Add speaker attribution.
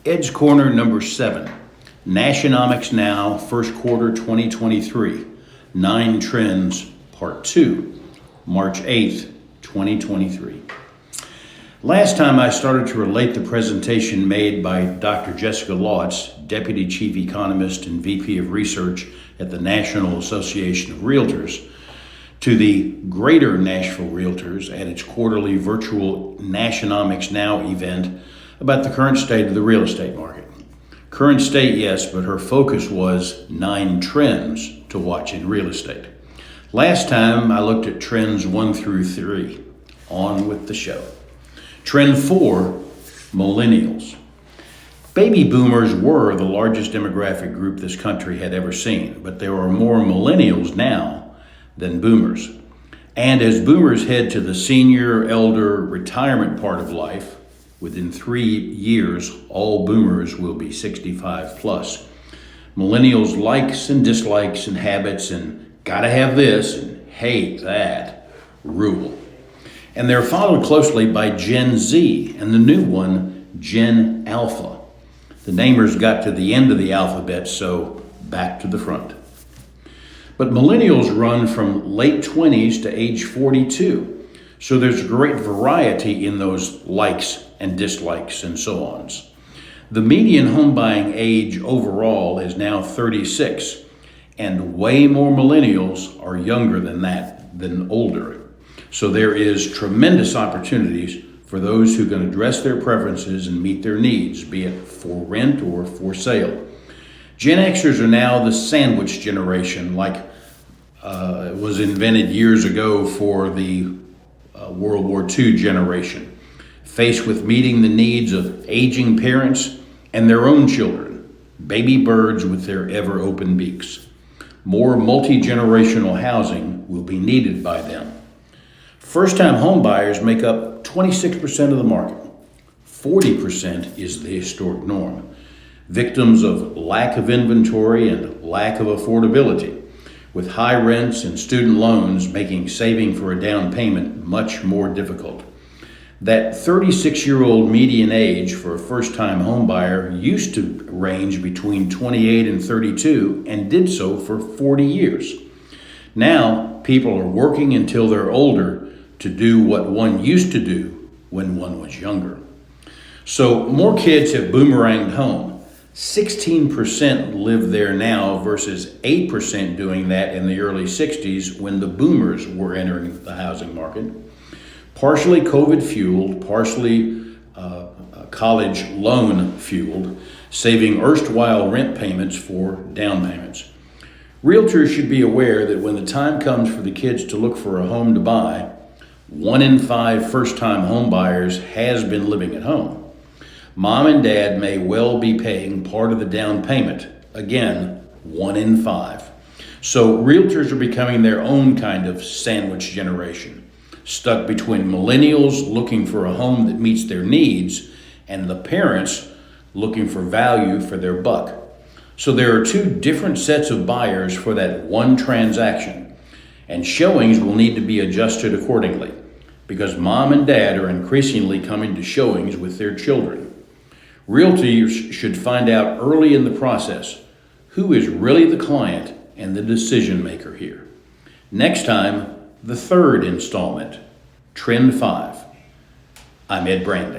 Speaker 1: Ed's Corner number 7, Nashionomics Now, first quarter 2023, 9 Trends, Part 2, March 8th, 2023. Last time I started to relate the presentation made by Dr. Jessica Lotz, Deputy Chief Economist and VP of Research at the National Association of Realtors, to the Greater Nashville Realtors at its quarterly virtual Nashionomics Now event about the current state of the real estate market. Current state, yes, but her focus was 9 trends to watch in real estate. Last time I looked at trends 1 through 3. On with the show. Trend 4, Millennials. Baby boomers were the largest demographic group this country had ever seen, but there are more millennials now than boomers. And as boomers head to the senior, elder, retirement part of life, within 3 years, all boomers will be 65 plus. Millennials' likes and dislikes and habits and gotta have this and hate that rule. And they're followed closely by Gen Z and the new one, Gen Alpha. The namers got to the end of the alphabet, so back to the front. But millennials run from late 20s to age 42. So there's great variety in those likes and dislikes and so ons. The median home buying age overall is now 36, and way more millennials are younger than that, than older. So there is tremendous opportunities for those who can address their preferences and meet their needs, be it for rent or for sale. Gen Xers are now the sandwich generation, like it was invented years ago for the World War II generation, faced with meeting the needs of aging parents and their own children, baby birds with their ever-open beaks. More multi-generational housing will be needed by them. First-time home buyers make up 26% of the market. 40% is the historic norm, victims of lack of inventory and lack of affordability, with high rents and student loans making saving for a down payment much more difficult. That 36-year-old median age for a first-time home buyer used to range between 28 and 32 and did so for 40 years. Now, people are working until they're older to do what one used to do when one was younger. So more kids have boomeranged home. 16% live there now versus 8% doing that in the early 60s when the boomers were entering the housing market. Partially COVID fueled, partially college loan fueled, saving erstwhile rent payments for down payments. Realtors should be aware that when the time comes for the kids to look for a home to buy, 1 in 5 first-time home buyers has been living at home. Mom and dad may well be paying part of the down payment. Again, 1 in 5. So realtors are becoming their own kind of sandwich generation, stuck between millennials looking for a home that meets their needs and the parents looking for value for their buck. So there are 2 different sets of buyers for that one transaction, and showings will need to be adjusted accordingly because mom and dad are increasingly coming to showings with their children. Realtors should find out early in the process who is really the client and the decision maker here. Next time, the 3rd installment, Trend 5. I'm Ed Branding.